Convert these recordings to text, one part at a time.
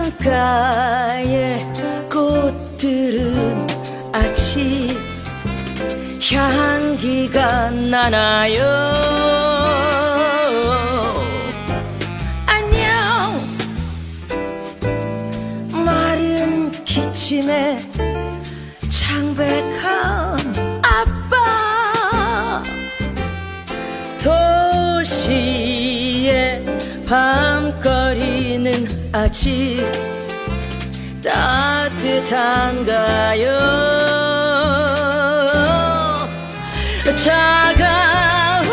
창가의 꽃들은 아직 향기가 나나요. 안녕 마른 기침에 창백한 아빠. 도시의 밤거리는 아직 따뜻한가요. 차가운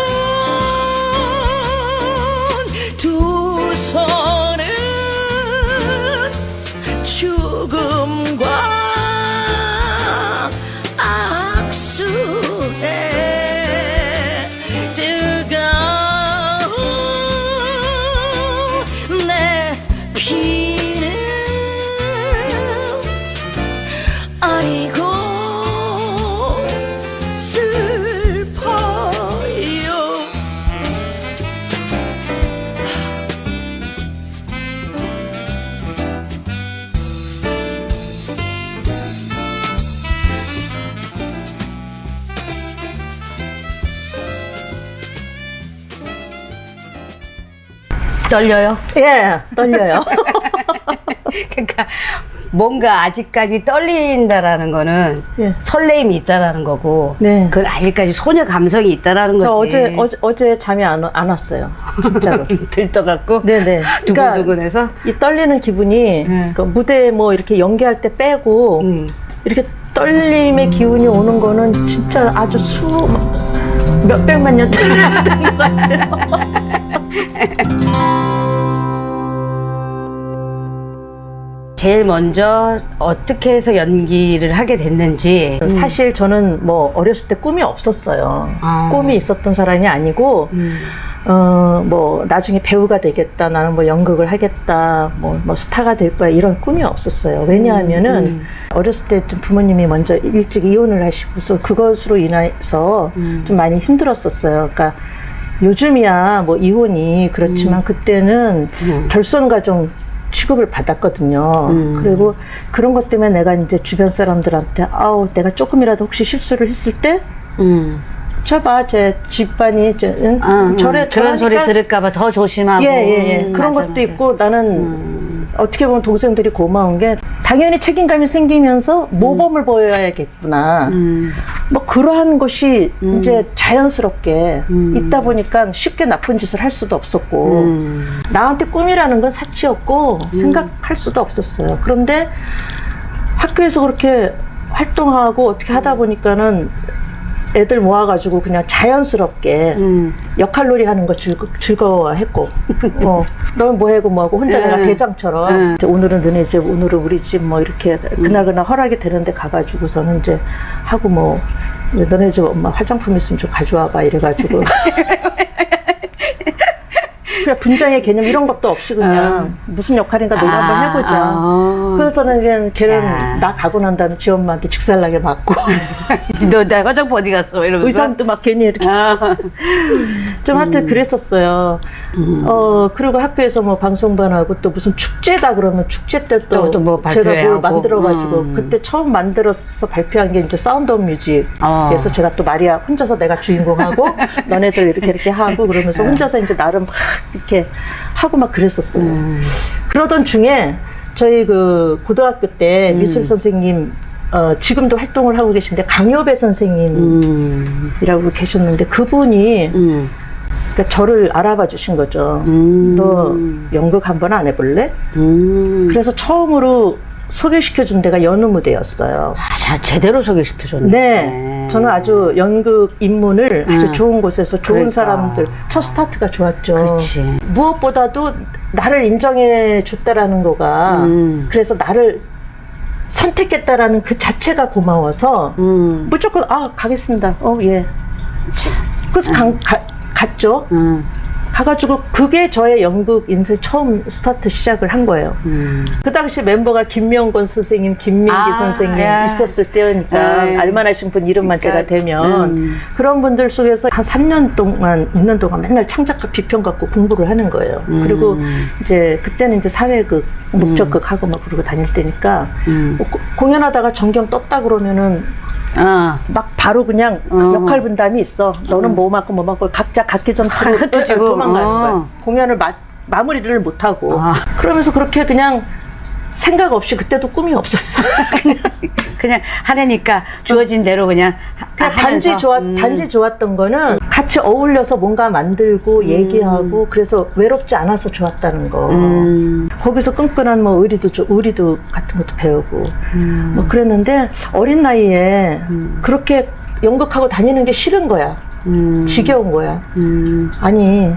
두 손은 죽음과 악수해. 뜨거운 내 피는 아이고 슬퍼요. 떨려요? 예, 떨려요. 그러니까 뭔가 아직까지 떨린다라는 거는 예. 설레임이 있다라는 거고, 네. 그건 아직까지 소녀 감성이 있다라는 저 거지. 어제 잠이 안 왔어요. 진짜로. 들떠갖고 네네. 두근두근해서. 이 떨리는 기분이 그 무대 뭐 이렇게 연기할 때 빼고 이렇게 떨림의 기운이 오는 거는 진짜 아주 몇백만 년 동안 것 같아요. 제일 먼저 어떻게 해서 연기를 하게 됐는지. 사실 저는 뭐 어렸을 때 꿈이 없었어요. 아. 꿈이 있었던 사람이 아니고 뭐 나중에 배우가 되겠다, 나는 뭐 연극을 하겠다, 뭐 스타가 될 거야, 이런 꿈이 없었어요. 왜냐하면은 어렸을 때 좀 부모님이 먼저 일찍 이혼을 하시고서 그것으로 인해서 좀 많이 힘들었었어요. 그러니까 요즘이야 뭐 이혼이 그렇지만 그때는 결손 가정 취급을 받았거든요. 그리고 그런 것 때문에 내가 이제 주변 사람들한테 아우 내가 조금이라도 혹시 실수를 했을 때 저봐 제 집안이 저래 그런 소리 들을까봐 더 조심하고. 예. 그런 맞아, 것도 맞아. 있고 나는 어떻게 보면 동생들이 고마운 게 당연히 책임감이 생기면서 모범을 보여야겠구나. 뭐 그러한 것이 이제 자연스럽게 있다 보니까 쉽게 나쁜 짓을 할 수도 없었고 나한테 꿈이라는 건 사치였고 생각할 수도 없었어요. 그런데 학교에서 그렇게 활동하고 어떻게 하다 보니까는 애들 모아가지고 그냥 자연스럽게 역할놀이 하는 거 즐거워했고 너는 뭐하고 뭐하고 혼자 내가 대장처럼 오늘은 너네 집 오늘은 우리 집 뭐 이렇게 그날그날 허락이 되는데 가가지고서는 이제 하고 뭐 너네 집 엄마 화장품 있으면 좀 가져와봐 이래가지고 그냥 분장의 개념 이런 것도 없이 그냥 무슨 역할인가 놀러 한번 해보자. 그래서는 그냥 걔는 나 가고 난 다음에 지 엄마한테 직살나게 맞고 너 나 화장품 어디 갔어? 이러면서. 의상도 막 괜히 이렇게 좀 하여튼 그랬었어요. 그리고 학교에서 뭐 방송반하고 또 무슨 축제다 그러면 축제 때 또 뭐 제가 뭘 발표하고. 만들어가지고 그때 처음 만들어서 발표한 게 이제 사운드 오브 뮤직. 그래서 제가 또 마리아 혼자서 내가 주인공하고 너네들 이렇게 하고 그러면서 혼자서 이제 나름 막 이렇게 하고 막 그랬었어요. 그러던 중에 저희 그 고등학교 때 미술 선생님 지금도 활동을 하고 계신데 강요배 선생님이라고 계셨는데 그분이 그러니까 저를 알아봐 주신 거죠. 너 연극 한번 안 해볼래? 그래서 처음으로 소개시켜준 데가 연우 무대였어요. 제대로 소개시켜줬네. 네. 저는 아주 연극 입문을 아주 좋은 곳에서 좋은 그러니까. 사람들, 첫 스타트가 좋았죠. 그렇지. 무엇보다도 나를 인정해 줬다라는 거가 그래서 나를 선택했다라는 그 자체가 고마워서 무조건 가겠습니다. 예. 그래서 갔죠. 가가지고 그게 저의 연극 인생 처음 스타트 시작을 한 거예요. 그 당시 멤버가 김명건 선생님, 김민기 선생님 야. 있었을 때니까 네. 알만하신 분 이름만 제가 그러니까, 대면 그런 분들 속에서 한 3년 동안, 6년 동안 맨날 창작가 비평 갖고 공부를 하는 거예요. 그리고 이제 그때는 이제 사회극, 목적극 하고 막 그러고 다닐 때니까 뭐 공연하다가 전경 떴다 그러면은 막 바로 그냥 그 역할 분담이 있어. 너는 뭐 맡고 뭐 맡고 각자 각기 전투로 흩어지고. 도망가는 거야. 공연을 마무리를 못 하고. 그러면서 그렇게 그냥 생각 없이 그때도 꿈이 없었어. 그냥 하려니까 주어진 대로 그냥 단지 좋았던 거는 같이 어울려서 뭔가 만들고 얘기하고 그래서 외롭지 않아서 좋았다는 거. 거기서 끈끈한 뭐 의리도 같은 것도 배우고 뭐 그랬는데 어린 나이에 그렇게 연극하고 다니는 게 싫은 거야. 지겨운 거야. 아니.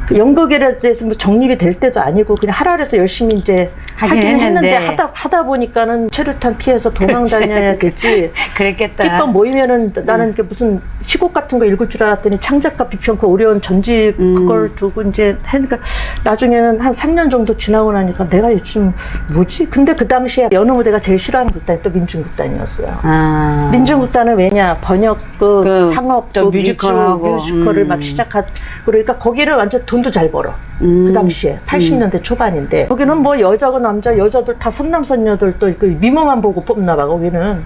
그 연극에 대해서 뭐 정립이 될 때도 아니고 그냥 하라해서 열심히 이제 하긴 했는데 하다 보니까는 최루탄 피해서 도망 다녀야 되지. 그랬겠다. 끼껏 모이면은 나는 이게 무슨 시곡 같은 거 읽을 줄 알았더니 창작가 비평가 어려운 전집 그걸 두고 이제 하니까 나중에는 한 3년 정도 지나고 나니까 내가 요즘 뭐지? 근데 그 당시에 여느 무대가 제일 싫어하는 극단이 또 민중극단이었어요. 민중극단은 왜냐 번역극, 상업극, 뮤지컬을 막 시작하고 그러니까 거기는 완전 돈도 잘 벌어. 그 당시에 80년대 초반인데 거기는 뭐 여자고 남자 여자들 다 선남선녀들 또 그 미모만 보고 뽑나 봐. 거기는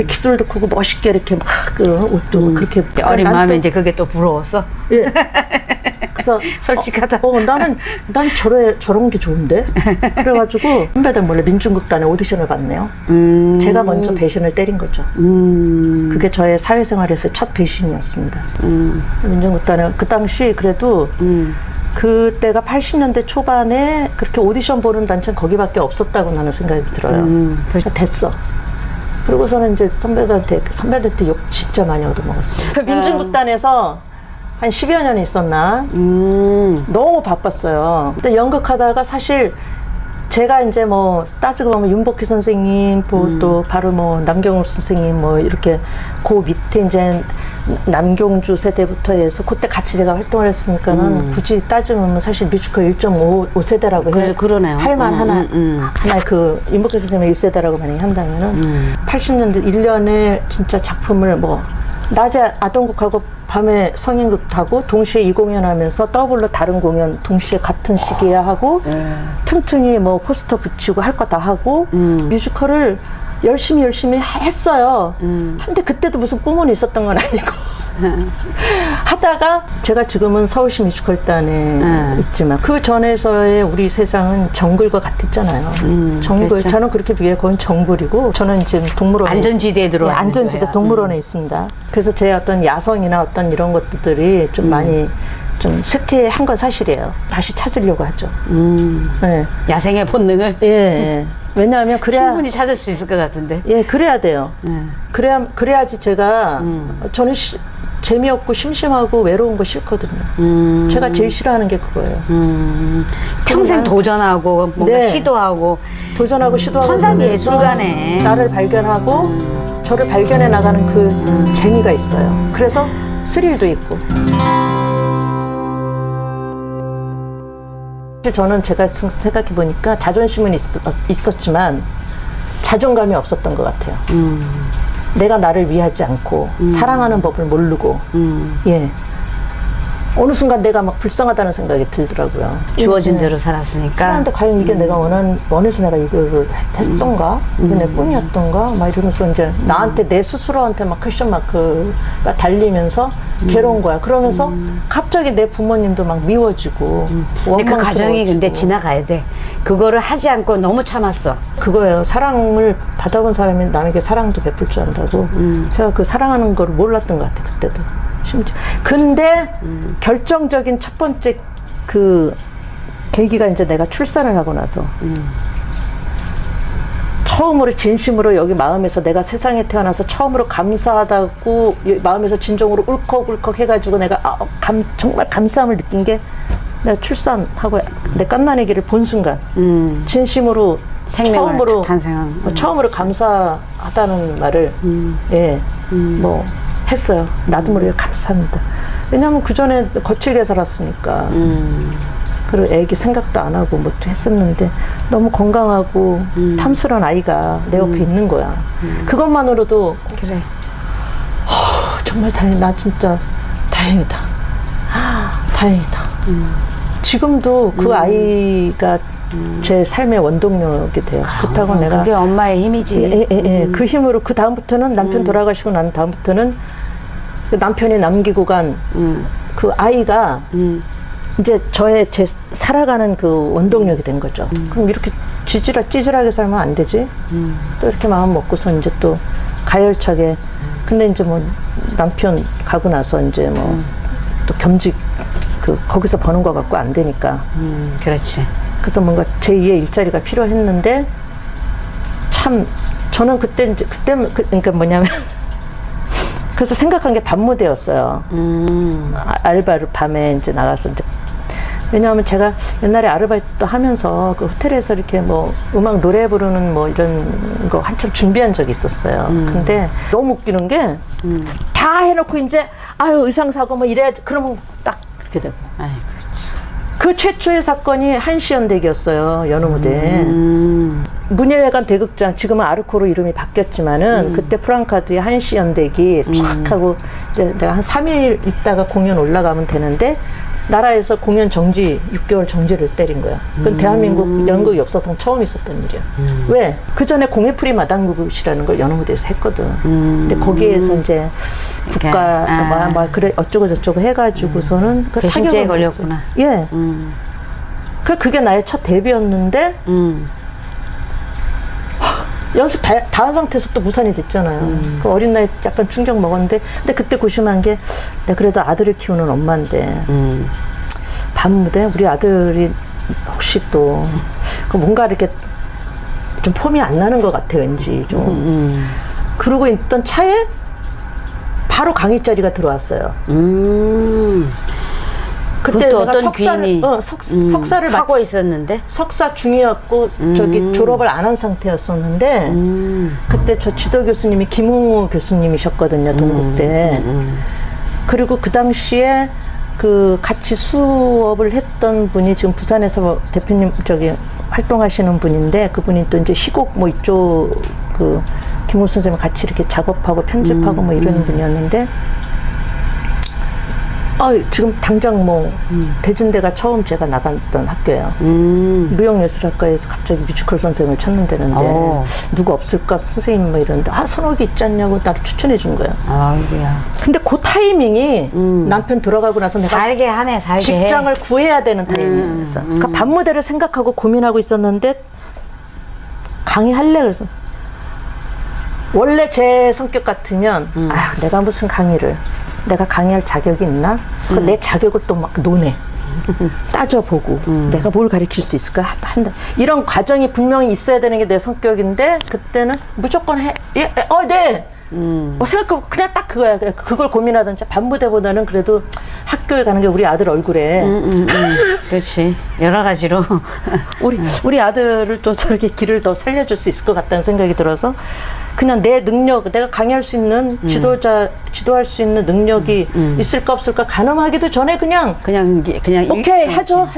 키들도 크고 멋있게 이렇게 막 그 옷도 그렇게 어린 마음에 이제 그게 또 부러웠어. 예. 그래서 솔직하다. 난 저런 게 좋은데. 그래가지고 선배들 몰래 민중극단에 오디션을 봤네요. 제가 먼저 배신을 때린 거죠. 그게 저의 사회생활에서 첫 배신이었습니다. 민중극단에 그 당시 그래도 그때가 80년대 초반에 그렇게 오디션 보는 단체는 거기밖에 없었다고 나는 생각이 들어요. 그래서 됐어. 그러고서는 이제 선배들한테 욕 진짜 많이 얻어먹었어요. 민중극단에서 한 10여 년 있었나? 너무 바빴어요. 근데 연극하다가 사실 제가 이제 뭐 따지고 보면 윤복희 선생님, 또 바로 뭐 남경욱 선생님 뭐 이렇게 그 밑에 이제 남경주 세대부터 해서 그때 같이 제가 활동을 했으니까는 굳이 따지면 사실 뮤지컬 1.5세대라고 해. 그러네요. 할만 하나의 그 윤복희 선생님의 1세대라고 만약에 한다면은 80년대 1년에 진짜 작품을 뭐 낮에 아동극하고 밤에 성인극하고 동시에 이 공연하면서 더블로 다른 공연 동시에 같은 시기에 하고 틈틈이 뭐 포스터 붙이고 할 거 다 하고 뮤지컬을 열심히 했어요. 근데 그때도 무슨 꿈은 있었던 건 아니고 하다가 제가 지금은 서울시 뮤지컬단에 있지만 그 전에서의 우리 세상은 정글과 같았잖아요. 정글 그렇죠. 저는 그렇게 비교해 거긴 정글이고 저는 지금 동물원에 안전지대에 들어와 있는 안전지대 거예요. 동물원에 있습니다. 그래서 제 어떤 야성이나 어떤 이런 것들이 좀 많이 좀 쇠퇴한 건 사실이에요. 다시 찾으려고 하죠. 네. 야생의 본능을 예. 왜냐하면 그래야 충분히 찾을 수 있을 것 같은데. 예, 그래야 돼요. 그래야지 제가 저는 재미없고 심심하고 외로운 거 싫거든요. 제가 제일 싫어하는 게 그거예요. 평생 도전하고 뭔가 네. 시도하고 도전하고 시도하고 천상 그러면서 예술가네. 나를 발견하고 저를 발견해 나가는 그 재미가 있어요. 그래서 스릴도 있고. 저는 제가 생각해 보니까 자존심은 있었지만 자존감이 없었던 것 같아요. 내가 나를 위하지 않고 사랑하는 법을 모르고 예. 어느 순간 내가 막 불쌍하다는 생각이 들더라고요. 주어진 대로 살았으니까. 사람한테 과연 이게 내가 원해서 내가 이거를 했던가? 이게 내 꿈이었던가? 막 이러면서 이제 나한테 내 스스로한테 막 퀘션 마크가 달리면서 괴로운 거야. 그러면서 갑자기 내 부모님도 막 미워지고 근데 그 과정이 근데 원망스러워지고. 지나가야 돼. 그거를 하지 않고 너무 참았어. 그거예요. 사랑을 받아본 사람이 남에게 사랑도 베풀 줄 안다고. 제가 그 사랑하는 걸 몰랐던 것 같아 그때도. 심지어. 근데 결정적인 첫 번째 그 계기가 이제 내가 출산을 하고 나서 처음으로 진심으로 여기 마음에서 내가 세상에 태어나서 처음으로 감사하다고 마음에서 진정으로 울컥울컥 해가지고 내가 정말 감사함을 느낀 게 내가 출산하고 내 갓난아기를 본 순간 진심으로 생명을 탄생한 처음으로 감사하다는 말을 예, 뭐 했어요. 나도 모르게 감사합니다. 왜냐하면 그 전에 거칠게 살았으니까. 그리고 애기 생각도 안 하고 뭐 했었는데 너무 건강하고 탐스러운 아이가 내 옆에 있는 거야. 그것만으로도 그래. 정말 다행이다. 나 진짜 다행이다. 다행이다. 지금도 그 아이가 제 삶의 원동력이 돼요. 그렇다고 내가 그게 엄마의 힘이지. 그 힘으로 그 다음부터는 남편 돌아가시고 난 다음부터는 그 남편이 남기고 간 그 아이가 이제 제 살아가는 그 원동력이 된 거죠. 그럼 이렇게 찌질하게 살면 안 되지. 또 이렇게 마음 먹고서 이제 또 가열차게. 근데 이제 뭐 남편 가고 나서 이제 뭐 또 겸직 거기서 버는 거 갖고 안 되니까. 그렇지. 그래서 뭔가 제2의 일자리가 필요했는데 참 저는 그러니까 뭐냐면 그래서 생각한 게 밤무대였어요. 알바를 밤에 이제 나가서 이제 왜냐하면 제가 옛날에 아르바이트도 하면서 그 호텔에서 이렇게 뭐 음악 노래 부르는 뭐 이런 거 한참 준비한 적이 있었어요. 근데 너무 웃기는 게 다 해놓고 이제 아유 의상 사고 뭐 이래야지 그러면 딱 그렇게 되고. 아이, 그렇지. 그 최초의 사건이 한시연대기였어요. 연호무대. 문예회관 대극장, 지금은 아르코로 이름이 바뀌었지만은 그때 프랑카드의 한시연대기 쫙 하고 이제 내가 한 3일 있다가 공연 올라가면 되는데 나라에서 공연 정지, 6개월 정지를 때린 거야. 그건 대한민국 연극 역사상 처음 있었던 일이야. 왜? 그 전에 공예풀이 마당극이라는 걸 연호무대에서 했거든. 근데 거기에서 이제 국가, 그래, 어쩌고저쩌고 해가지고서는 그 배신죄에 타격을 걸렸구나. 예. 그게 나의 첫 데뷔였는데, 연습 다 한 상태에서 또 무산이 됐잖아요. 그 어린 나이에 약간 충격 먹었는데, 근데 그때 고심한 게, 내가 그래도 아들을 키우는 엄마인데, 밤무대 우리 아들이 혹시 또, 그 뭔가 이렇게 좀 폼이 안 나는 것 같아, 왠지 좀. 그러고 있던 차에 바로 강의 자리가 들어왔어요. 그때 내가 어떤 귀인이 석사를 하고 있었는데 석사 중이었고 저기 졸업을 안 한 상태였었는데 그때 저 지도 교수님이 김웅우 교수님이셨거든요. 동국대. 그리고 그 당시에 그 같이 수업을 했던 분이 지금 부산에서 대표님 저기 활동하시는 분인데 그분이 또 이제 시곡 뭐 이쪽 그 김웅우 선생님 같이 이렇게 작업하고 편집하고 뭐 이러는 분이었는데 지금 당장 뭐 대진대가 처음 제가 나갔던 학교예요. 무용예술학과에서 갑자기 뮤지컬 선생을 찾는다는데 누구 없을까 선생님 뭐 이러는데 선옥이 있지 않냐고 나를 추천해 준 거예요. 아이고야. 근데 그 타이밍이 남편 돌아가고 나서 내가 살게 하네, 살게 직장을 구해야 되는 타이밍이었어. 그러니까 밤무대를 생각하고 고민하고 있었는데 강의할래 그래서 원래 제 성격 같으면 내가 무슨 강의를 내가 강의할 자격이 있나? 내 자격을 또 막 논해. 따져보고 내가 뭘 가르칠 수 있을까? 한다. 이런 과정이 분명히 있어야 되는 게 내 성격인데 그때는 무조건 해. 네. 생각하고 그냥 딱 그거야. 그걸 고민하던 밤무대보다는 그래도 학교에 가는 게 우리 아들 얼굴에 그렇지. 여러 가지로 우리 아들을 또 저렇게 길을 더 살려줄 수 있을 것 같다는 생각이 들어서 그냥 내 능력, 내가 강의할 수 있는 지도할 수 있는 능력이 있을까 없을까 가늠하기도 전에 그냥 오케이 하죠.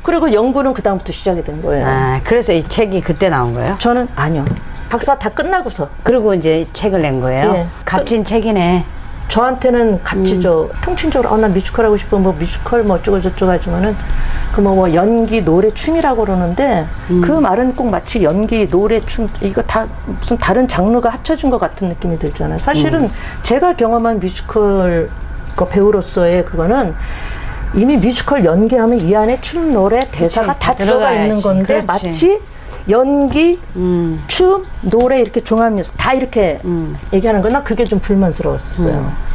그리고 연구는 그 다음부터 시작이 된 거예요. 그래서 이 책이 그때 나온 거예요? 저는 아니요. 박사 다 끝나고서. 그리고 이제 책을 낸 거예요? 예. 값진 책이네. 저한테는 값지죠. 통칭적으로 나 뮤지컬 하고 싶어 뭐 뮤지컬 뭐 어쩌고 저쩌고 하지만은 그 뭐 연기 노래 춤이라고 그러는데 그 말은 꼭 마치 연기 노래 춤 이거 다 무슨 다른 장르가 합쳐진 것 같은 느낌이 들잖아요. 사실은 제가 경험한 뮤지컬 그 배우로서의 그거는 이미 뮤지컬 연기하면 이 안에 춤 노래 대사가 다 들어가 있는 건데 그렇지. 마치 연기, 춤, 노래 이렇게 종합해서 다 이렇게 얘기하는 거나 그게 좀 불만스러웠었어요.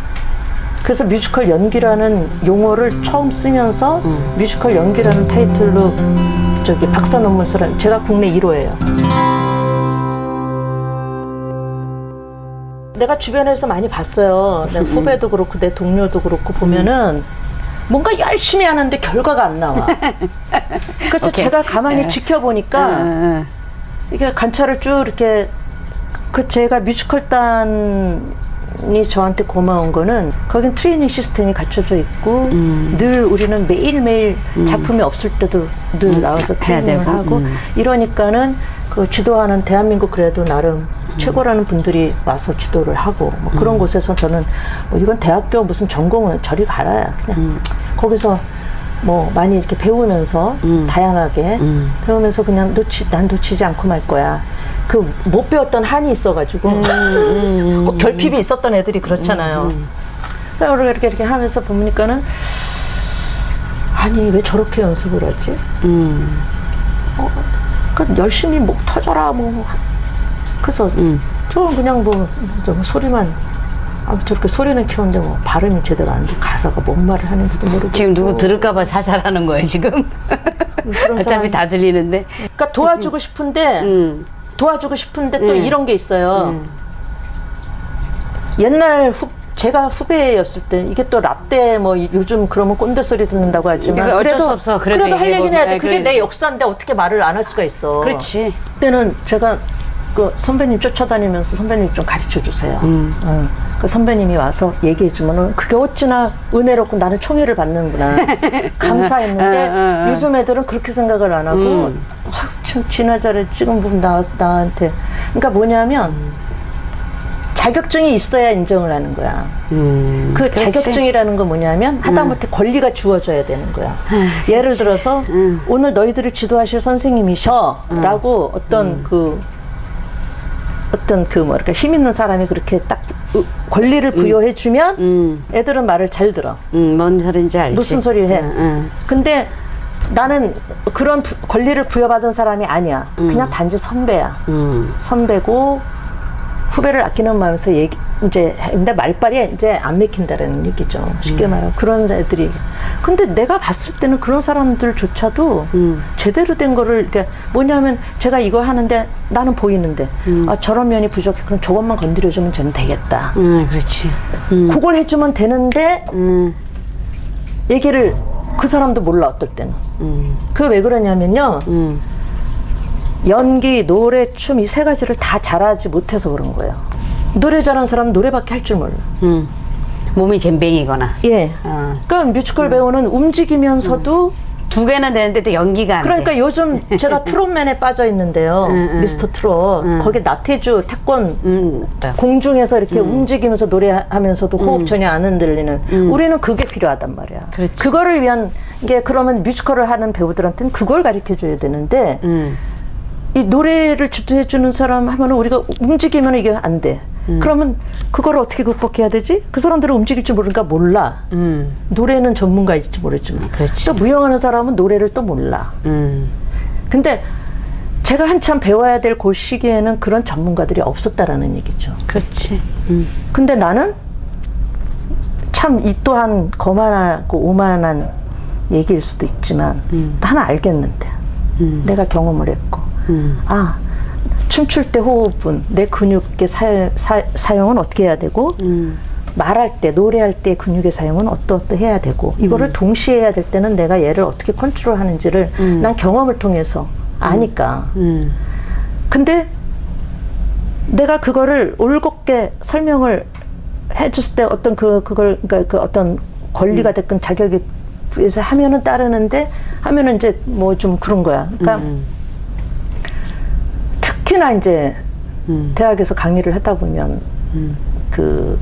그래서 뮤지컬 연기라는 용어를 처음 쓰면서 뮤지컬 연기라는 타이틀로 저기 박사 논문서를 제가 국내 1호예요. 내가 주변에서 많이 봤어요. 내 후배도 그렇고 내 동료도 그렇고 보면은 뭔가 열심히 하는데 결과가 안 나와. 그래서 제가 가만히 지켜보니까 이게 관찰을 쭉 이렇게 제가 뮤지컬단 선생님이 저한테 고마운 거는 거긴 트레이닝 시스템이 갖춰져 있고 늘 우리는 매일매일 작품이 없을 때도 늘 나와서 트레이닝을 되고. 하고 이러니까는 그 지도하는 대한민국 그래도 나름 최고라는 분들이 와서 지도를 하고 뭐 그런 곳에서 저는 뭐 이건 대학교 무슨 전공은 저리 가라 그냥 거기서 뭐 많이 이렇게 배우면서 다양하게 배우면서 그냥 난 놓치지 않고 말 거야. 그 못 배웠던 한이 있어가지고 꼭 결핍이 있었던 애들이 그렇잖아요. 그래서 이렇게 하면서 보니까는 아니 왜 저렇게 연습을 하지? 그러니까 열심히 목 터져라 뭐. 그래서 저는 그냥 뭐 소리만 저렇게 소리는 키우는데 뭐 발음이 제대로 안 돼. 가사가 뭔 말을 하는지도 모르고. 지금 누구 들을까봐 살살하는 거예요 지금. 그런 어차피 다 들리는데. 그러니까 도와주고 싶은데 또 이런 게 있어요. 옛날 제가 후배였을 때 이게 또 라떼 뭐 요즘 그러면 꼰대 소리 듣는다고 하지만 그러니까 어쩔 수 없어. 그래도 할 얘기는 해야 돼. 네, 그게 그래. 내 역사인데 어떻게 말을 안 할 수가 있어. 그렇지. 그때는 제가 그 선배님 쫓아다니면서 선배님 좀 가르쳐 주세요. 그 선배님이 와서 얘기해 주면은 그게 어찌나 은혜롭고 나는 총애를 받는구나. 감사했는데 요즘 애들은 그렇게 생각을 안 하고 참 지나자래 지금 보면 나한테 그러니까 뭐냐면 자격증이 있어야 인정을 하는 거야. 그 그렇지. 자격증이라는 건 뭐냐면 하다못해 권리가 주어져야 되는 거야. 예를 들어서 오늘 너희들을 지도하실 선생님이셔 라고 어떤 뭐랄까 힘 있는 사람이 그렇게 딱 권리를 부여해 주면 애들은 말을 잘 들어. 뭔 소린지 알지. 무슨 소리를 해. 근데 나는 그런 권리를 부여받은 사람이 아니야. 그냥 단지 선배야. 선배고 후배를 아끼는 마음에서 근데 말빨이 이제 안 맥힌다라는 얘기죠. 쉽게 말하면 그런 애들이. 근데 내가 봤을 때는 그런 사람들조차도 제대로 된 거를 그러니까 뭐냐면 제가 이거 하는데 나는 보이는데 저런 면이 부족해. 그럼 저것만 건드려주면 쟤는 되겠다. 그렇지. 그걸 해주면 되는데 얘기를 그 사람도 몰라 어떨 때는. 그게 왜 그러냐면요. 연기, 노래, 춤 이 세 가지를 다 잘하지 못해서 그런 거예요. 노래 잘하는 사람은 노래밖에 할 줄 몰라. 몸이 젬병이거나. 예. 그러니까 뮤지컬 배우는 움직이면서도 두 개는 되는데 또 연기가 안 그러니까 돼. 요즘 제가 트롯맨에 빠져 있는데요. 미스터 트롯. 거기 나태주 태권 공중에서 이렇게 움직이면서 노래하면서도 호흡 전혀 안 흔들리는 우리는 그게 필요하단 말이야. 그렇지. 그거를 위한 게 그러면 뮤지컬을 하는 배우들한테는 그걸 가르쳐 줘야 되는데 이 노래를 주도해 주는 사람 하면은 우리가 움직이면 이게 안 돼. 그러면 그걸 어떻게 극복해야 되지? 그 사람들은 움직일 줄 모르니까 몰라. 노래는 전문가일지 모르지만. 그렇지. 또 무용하는 사람은 노래를 또 몰라. 근데 제가 한참 배워야 될 그 시기에는 그런 전문가들이 없었다라는 얘기죠. 그렇지. 근데 나는 참 이 또한 거만하고 오만한 얘기일 수도 있지만 나는 알겠는데 내가 경험을 했고 춤출 때 호흡은 내 근육의 사용은 어떻게 해야 되고 말할 때 노래할 때 근육의 사용은 어떠해야 되고 이거를 동시에 해야 될 때는 내가 얘를 어떻게 컨트롤하는지를 난 경험을 통해서 아니까 근데 내가 그거를 올곧게 설명을 해줬을 때 어떤 그걸 그러니까 그 어떤 권리가 됐건 자격이 부여해서 하면은 따르는데 하면은 이제 뭐 좀 그런 거야. 그러니까 특히나 이제 대학에서 강의를 하다 보면 그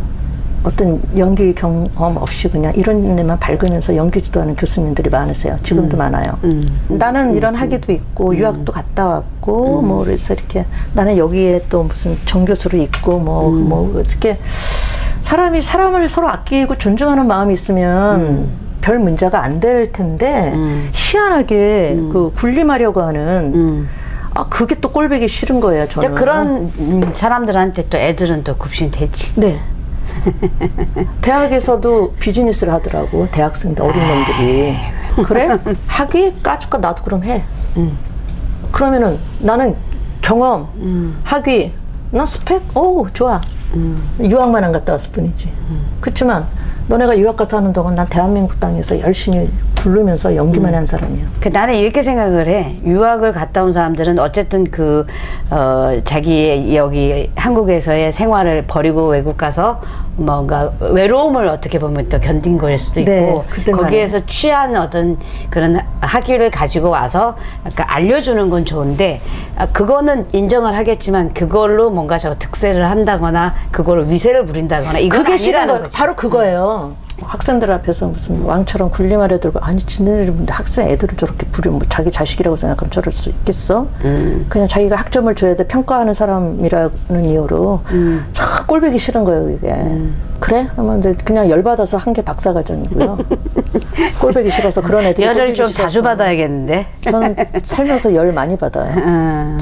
어떤 연기 경험 없이 그냥 이런 데만 밝으면서 연기 지도하는 교수님들이 많으세요. 지금도 많아요. 나는 이런 학위도 있고 유학도 갔다 왔고 뭐 그래서 이렇게 나는 여기에 또 무슨 정교수로 있고 뭐 어떻게 사람을 서로 아끼고 존중하는 마음이 있으면 별 문제가 안 될 텐데 희한하게 그 군림하려고 하는 그게 또 꼴보기 싫은 거예요, 저는. 그런 사람들한테 또 애들은 또 굽신대지. 네. 대학에서도 비즈니스를 하더라고, 대학생들, 어린 놈들이. 그래? 학위 까줄까? 나도 그럼 해. 그러면은 나는 경험, 학위, 나 스펙? 오, 좋아. 유학만 안 갔다 왔을 뿐이지. 그렇지만 너네가 유학 가서 하는 동안 난 대한민국 땅에서 열심히 부르면서 연기만 한 사람이야. 나는 이렇게 생각을 해. 유학을 갔다 온 사람들은 어쨌든 자기 여기 한국에서의 생활을 버리고 외국 가서 뭔가 외로움을 어떻게 보면 또 견딘 거일 수도 있고, 네, 그때만 거기에서 취한 어떤 그런 학위를 가지고 와서 약간 알려주는 건 좋은데, 그거는 인정을 하겠지만 그걸로 뭔가 저 득세를 한다거나 그걸로 위세를 부린다거나 이건 그게 싫은 아니라는 거예요. 거지. 바로 그거예요. 학생들 앞에서 무슨 왕처럼 군림하려 들고, 아니 지네들 학생 애들을 저렇게 부리면 뭐 자기 자식이라고 생각하면 저럴 수 있겠어? 그냥 자기가 학점을 줘야 돼, 평가하는 사람이라는 이유로 참 꼴보기 싫은 거예요 이게. 그래? 그러면 그냥 열받아서 한 게 박사과정이고요. 꼴보기 싫어서 그런 애들이 열을 꼴보기 좀 싫어서. 자주 받아야겠는데. 저는 살면서 열 많이 받아요.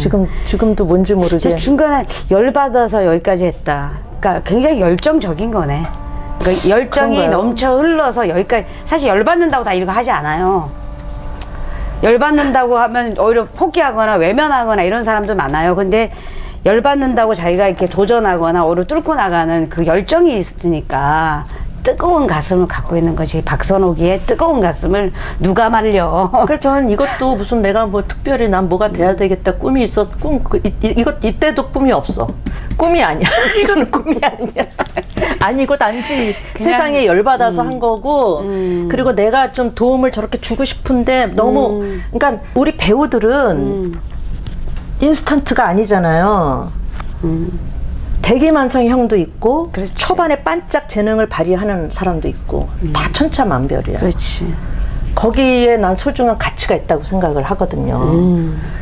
지금도 뭔지 모르게. 진짜 중간에 열 받아서 여기까지 했다. 그러니까 굉장히 열정적인 거네. 그러니까 열정이 그런가요? 넘쳐 흘러서 여기까지. 사실 열 받는다고 다 이런 거 하지 않아요. 열 받는다고 하면 오히려 포기하거나 외면하거나 이런 사람도 많아요. 근데 열 받는다고 자기가 이렇게 도전하거나 오히려 뚫고 나가는 그 열정이 있으니까 뜨거운 가슴을 갖고 있는 것이 박선옥이의 뜨거운 가슴을 누가 말려. 그래서 저는 이것도 무슨 내가 뭐 특별히 난 뭐가 돼야 되겠다 꿈이 있었어. 이때도 꿈이 없어. 꿈이 아니야. 이거는 꿈이 아니야. 아니고 단지 세상에 열받아서 한 거고, 그리고 내가 좀 도움을 저렇게 주고 싶은데 너무, 그러니까 우리 배우들은 인스턴트가 아니잖아요. 대기만성의 형도 있고, 그렇지. 초반에 반짝 재능을 발휘하는 사람도 있고, 다 천차만별이야. 그렇지. 거기에 난 소중한 가치가 있다고 생각을 하거든요.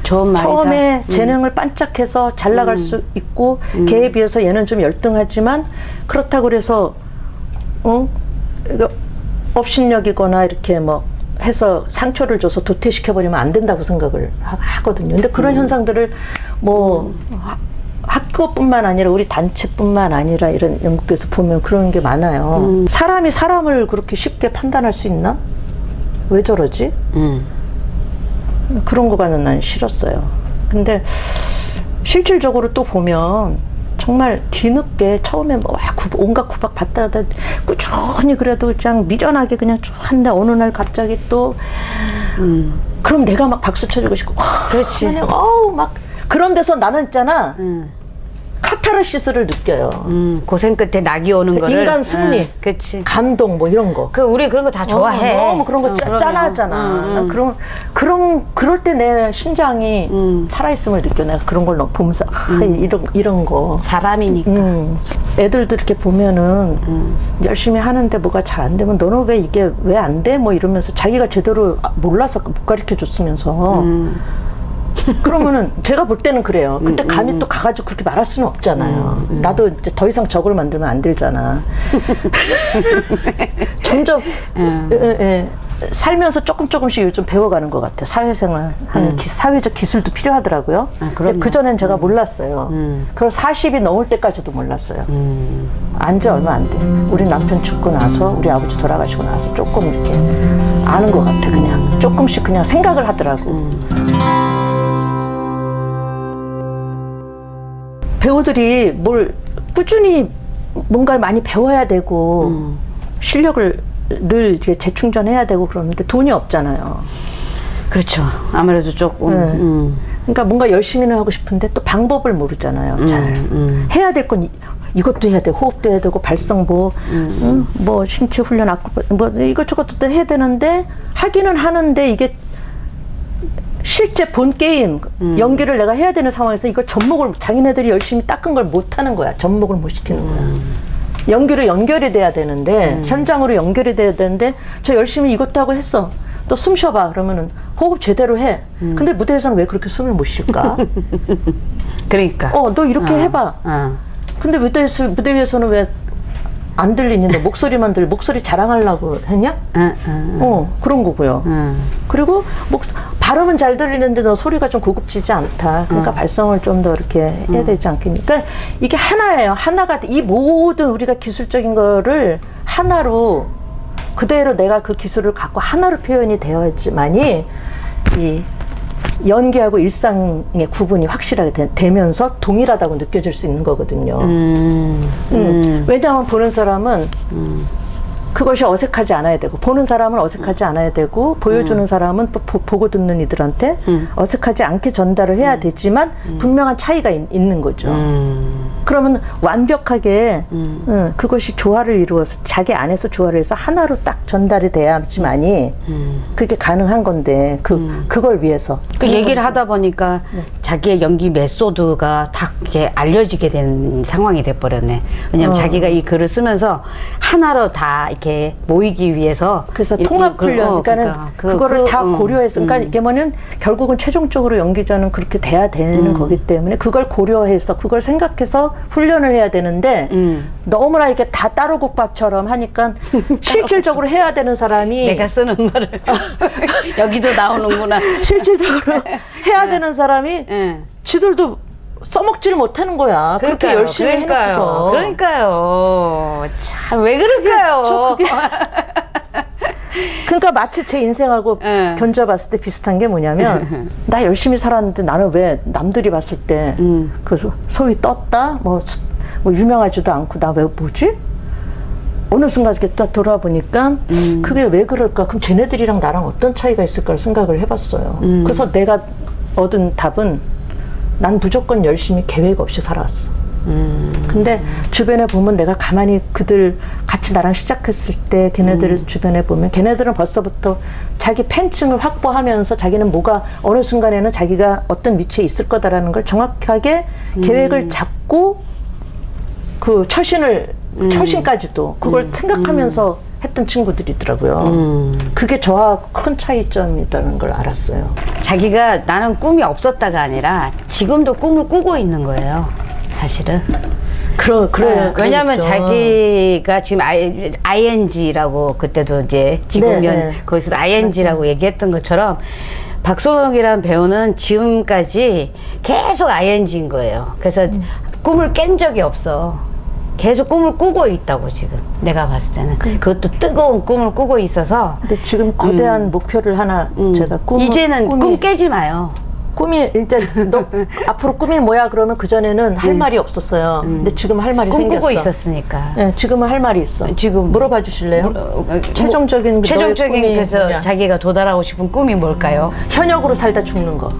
좋은 말이다. 처음에 재능을 반짝해서 잘 나갈 수 있고, 걔에 비해서 얘는 좀 열등하지만, 그렇다고 그래서 이거 업신여기거나 이렇게 뭐 해서 상처를 줘서 도태시켜버리면 안 된다고 생각을 하거든요. 근데 그런 현상들을 뭐 학교뿐만 아니라 우리 단체뿐만 아니라 이런 영국에서 보면 그런 게 많아요. 사람이 사람을 그렇게 쉽게 판단할 수 있나? 왜 저러지? 그런 거가는 난 싫었어요. 근데 실질적으로 또 보면 정말 뒤늦게 처음에 뭐 온갖 구박 받다가 꾸준히 그래도 그냥 미련하게 그냥 쭉 한다. 어느 날 갑자기 또 그럼 내가 막 박수 쳐주고 싶고, 그렇지. 그냥 막 그런 데서 나는 있잖아. 카타르시스를 느껴요. 고생 끝에 낙이 오는 거를. 인간 승리, 그치. 감동 뭐 이런 거. 우리 그런 거 다 좋아해. 너무 그런 거 짠하잖아. 그럴 때 내 심장이 살아있음을 느껴. 내가 그런 걸 보면서 이런 거. 사람이니까. 애들도 이렇게 보면은 열심히 하는데 뭐가 잘 안 되면 너는 왜 이게 왜 안 돼? 뭐 이러면서 자기가 제대로 몰라서 못 가르쳐 줬으면서. 그러면은 제가 볼 때는 그래요. 그때 감히 또 가가지고 그렇게 말할 수는 없잖아요. 나도 이제 더 이상 적을 만들면 안 되잖아. 점점 살면서 조금씩 요즘 배워가는 것 같아요. 사회생활 하는 사회적 기술도 필요하더라고요. 그전엔 제가 몰랐어요. 그걸 40이 넘을 때까지도 몰랐어요. 안지 얼마 안 돼. 우리 남편 죽고 나서 우리 아버지 돌아가시고 나서 조금 이렇게 아는 것 같아. 그냥 조금씩 그냥 생각을 하더라고. 배우들이 뭘 꾸준히 뭔가를 많이 배워야 되고 실력을 늘 이제 재충전해야 되고 그러는데 돈이 없잖아요. 그렇죠. 아무래도 조금. 그러니까 뭔가 열심히는 하고 싶은데 또 방법을 모르잖아요. 잘 해야 될 건 이것도 해야 되고 호흡도 해야 되고 발성보 뭐 신체 훈련 뭐 이것저것도 해야 되는데 하기는 하는데 이게 실제 본 게임 연기를 내가 해야 되는 상황에서 이걸 접목을 자기네들이 열심히 닦은 걸 못하는 거야. 접목을 못 시키는 거야. 연기로 연결이 돼야 되는데 현장으로 연결이 돼야 되는데 저 열심히 이것도 하고 했어. 또 숨 쉬어봐. 그러면은 호흡 제대로 해. 근데 무대에서는 왜 그렇게 숨을 못 쉴까? 그러니까. 너 이렇게 해봐. 근데 무대 위에서는 왜 안 들리니? 너 목소리만 목소리 자랑하려고 했냐? 그런 거고요. 그리고 발음은 잘 들리는데 너 소리가 좀 고급지지 않다. 그러니까 발성을 좀 더 이렇게 해야 되지 않겠니? 그러니까 이게 하나예요. 하나가 이 모든 우리가 기술적인 거를 하나로 그대로 내가 그 기술을 갖고 하나로 표현이 되어야지만이 이 연기하고 일상의 구분이 확실하게 되면서 동일하다고 느껴질 수 있는 거거든요. 왜냐하면 보는 사람은 그것이 어색하지 않아야 되고 보는 사람은 어색하지 않아야 되고 보여주는 사람은 또 보고 듣는 이들한테 어색하지 않게 전달을 해야 되지만 분명한 차이가 있는 거죠. 그러면 완벽하게 그것이 조화를 이루어서 자기 안에서 조화를 해서 하나로 딱 전달이 돼야지만이 그게 가능한 건데 그걸 위해서 그 얘기를 하다 보니까 자기의 연기 메소드가 다 이렇게 알려지게 된 상황이 돼버렸네. 왜냐면 자기가 이 글을 쓰면서 하나로 다 이렇게 모이기 위해서 그래서 통합 훈련 그러니까는 그거를 다 고려해서 그러니까 이게 뭐냐면 결국은 최종적으로 연기자는 그렇게 돼야 되는 거기 때문에 그걸 고려해서 그걸 생각해서 훈련을 해야 되는데 너무나 이렇게 다 따로국밥처럼 하니까 실질적으로 해야 되는 사람이 내가 쓰는 말을 여기도 나오는구나. 실질적으로 해야 되는 사람이 지들도 써먹지를 못하는 거야. 그렇게 열심히 해놓고서. 그러니까요. 참 왜 그럴까요? 그러니까 마치 제 인생하고 견줘봤을 때 비슷한 게 뭐냐면 나 열심히 살았는데 나는 왜 남들이 봤을 때 그래서 소위 떴다? 뭐 유명하지도 않고 나 왜 뭐지? 어느 순간 이렇게 딱 돌아보니까 그게 왜 그럴까? 그럼 쟤네들이랑 나랑 어떤 차이가 있을까 생각을 해봤어요. 그래서 내가 얻은 답은 난 무조건 열심히 계획 없이 살아왔어. 근데 주변에 보면 내가 가만히 그들 같이 나랑 시작했을 때 걔네들 주변에 보면 걔네들은 벌써부터 자기 팬층을 확보하면서 자기는 뭐가 어느 순간에는 자기가 어떤 위치에 있을 거다라는 걸 정확하게 계획을 잡고 그 처신까지도 그걸 생각하면서 했던 친구들이더라고요. 그게 저와 큰 차이점이라는 걸 알았어요. 자기가 나는 꿈이 없었다가 아니라 지금도 꿈을 꾸고 있는 거예요. 사실은. 그래요. 왜냐하면 자기가 지금 ING라고 그때도 이제 지공연 네. 거기서도 ING라고 얘기했던 것처럼 박소영이라는 배우는 지금까지 계속 ING인 거예요. 그래서 꿈을 깬 적이 없어. 계속 꿈을 꾸고 있다고 지금 내가 봤을 때는 그것도 뜨거운 꿈을 꾸고 있어서. 근데 지금 거대한 목표를 하나 제가 이제는 꿈 깨지 마요. 꿈이 이제 너 앞으로 꿈이 뭐야 그러면 그 전에는 할 말이 없었어요. 근데 지금 할 말이 생겼어. 꿈꾸고 있었으니까. 네, 지금은 할 말이 있어. 지금 물어봐 주실래요? 최종적인 그래서 뭐냐? 자기가 도달하고 싶은 꿈이 뭘까요? 현역으로 살다 죽는 거.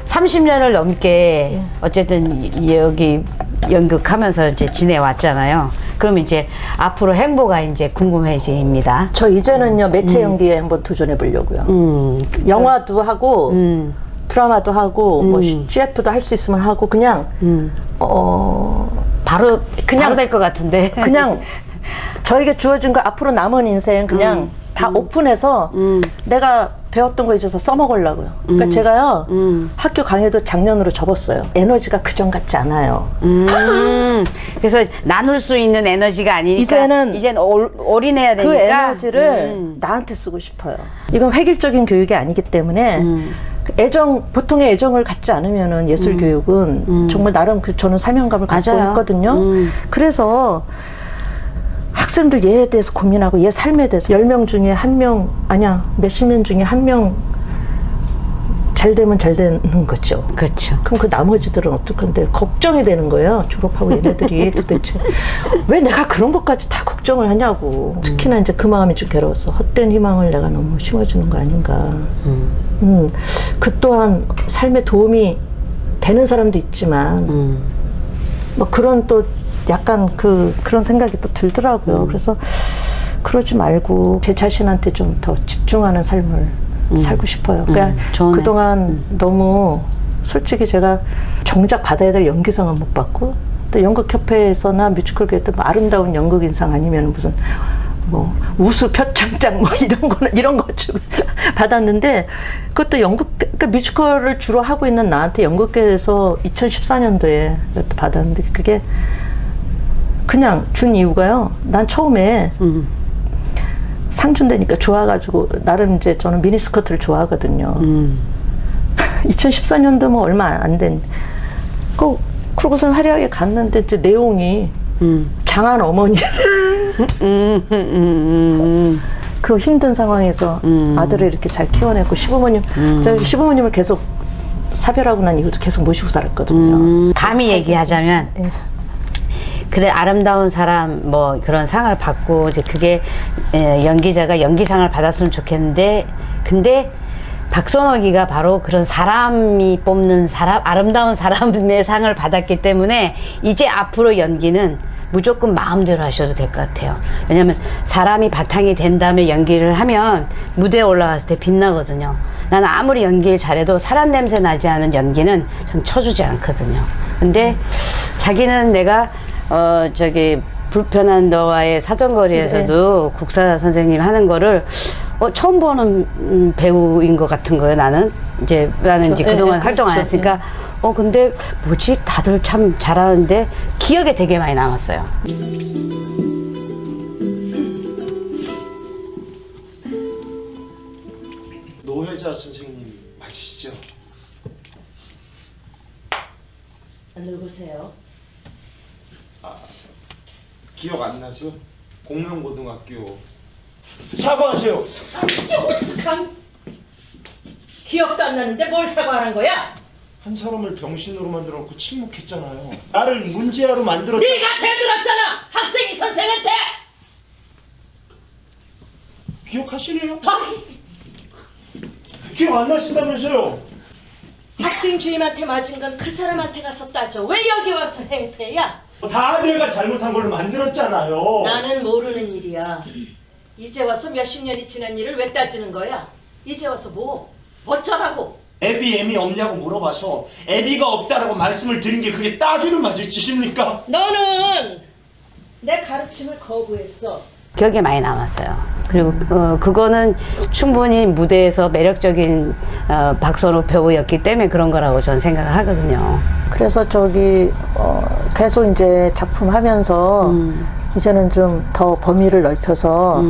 30년을 넘게 어쨌든 여기 연극하면서 이제 지내왔잖아요. 그럼 이제 앞으로 행보가 이제 궁금해집니다. 저 이제는요 매체 연기에 한번 도전해 보려고요. 영화도 하고 드라마도 하고 뭐 CF도 할 수 있으면 하고 그냥 바로 될 것 같은데. 그냥 저에게 주어진 거 앞으로 남은 인생 그냥 다 오픈해서 내가 배웠던 거 있어서 써먹으려고요. 그러니까 제가요 학교 강의도 작년으로 접었어요. 에너지가 그전 같지 않아요. 그래서 나눌 수 있는 에너지가 아니니까 이제는 올인해야 되니까 그 에너지를 나한테 쓰고 싶어요. 이건 획일적인 교육이 아니기 때문에 보통의 애정을 갖지 않으면은 예술 교육은 정말 나름 저는 사명감을 갖고 맞아요. 했거든요. 그래서 학생들 얘에 대해서 고민하고 얘 삶에 대해서 10명 중에 1명 아니야 몇십 명 중에 1명 잘 되면 잘 되는 거죠. 그렇죠. 그럼 그 나머지들은 어떡한데 걱정이 되는 거예요. 졸업하고 얘네들이 도대체 왜 내가 그런 것까지 다 걱정을 하냐고. 특히나 이제 그 마음이 좀 괴로웠어. 헛된 희망을 내가 너무 심어주는 거 아닌가. 그 또한 삶에 도움이 되는 사람도 있지만 뭐 그런 또 약간 그런 생각이 또 들더라고요. 그래서 그러지 말고 제 자신한테 좀 더 집중하는 삶을 살고 싶어요. 그러니까 그동안 너무 솔직히 제가 정작 받아야 될 연기상은 못 받고 또 연극협회에서나 뮤지컬계에도 뭐 아름다운 연극인상 아니면 무슨 뭐 우수 표창장 뭐 이런 거 주고 받았는데 그것도 그러니까 뮤지컬을 주로 하고 있는 나한테 연극계에서 2014년도에 받았는데 그게 그냥 준 이유가요. 난 처음에 상 준다니까 좋아가지고 나름 이제 저는 미니스커트를 좋아하거든요. 2014년도 뭐 얼마 안 된. 그러고선 화려하게 갔는데 이제 내용이 장한 어머니. 그 힘든 상황에서 아들을 이렇게 잘 키워내고 저희 시부모님을 계속 사별하고 난 이후도 계속 모시고 살았거든요. 감히 얘기하자면 그래 아름다운 사람 뭐 그런 상을 받고 이제 그게 연기자가 연기상을 받았으면 좋겠는데 근데 박선옥이가 바로 그런 사람이 뽑는 사람 아름다운 사람의 상을 받았기 때문에 이제 앞으로 연기는 무조건 마음대로 하셔도 될 것 같아요. 왜냐면 사람이 바탕이 된 다음에 연기를 하면 무대에 올라갔을 때 빛나거든요. 나는 아무리 연기를 잘해도 사람 냄새 나지 않은 연기는 전 쳐주지 않거든요. 근데 자기는 내가 저기 불편한 너와의 사정거리에서도 국사 선생님 하는 거를 처음 보는 배우인 것 같은 거예요. 나는 이제 그동안 활동 안 했으니까 근데 뭐지 다들 참 잘하는데 기억에 되게 많이 남았어요. 노회자 선생님 맞으시죠? 누구세요? 기억 안 나세요? 공명고등학교 사과하세요. 기억도 안 나는데 뭘 사과하는 거야? 한 사람을 병신으로 만들어 놓고 침묵했잖아요. 나를 문제아로 만들었잖아. 네가 대들었잖아! 학생이 선생한테! 기억하시네요? 기억 안 나신다면서요? 학생 주임한테 맞은 건 그 사람한테 가서 따져. 왜 여기 와서 행패야? 다 내가 잘못한 걸로 만들었잖아요. 나는 모르는 일이야. 이제 와서 몇십 년이 지난 일을 왜 따지는 거야? 이제 와서 어쩌라고? 애비 없냐고 물어봐서 애비가 없다라고 말씀을 드린 게 그게 따지는 맞을 짓입니까? 너는 내 가르침을 거부했어. 기억에 많이 남았어요. 그리고 그거는 충분히 무대에서 매력적인 박선옥 배우였기 때문에 그런 거라고 저는 생각을 하거든요. 그래서 계속 이제 작품 하면서 이제는 좀 더 범위를 넓혀서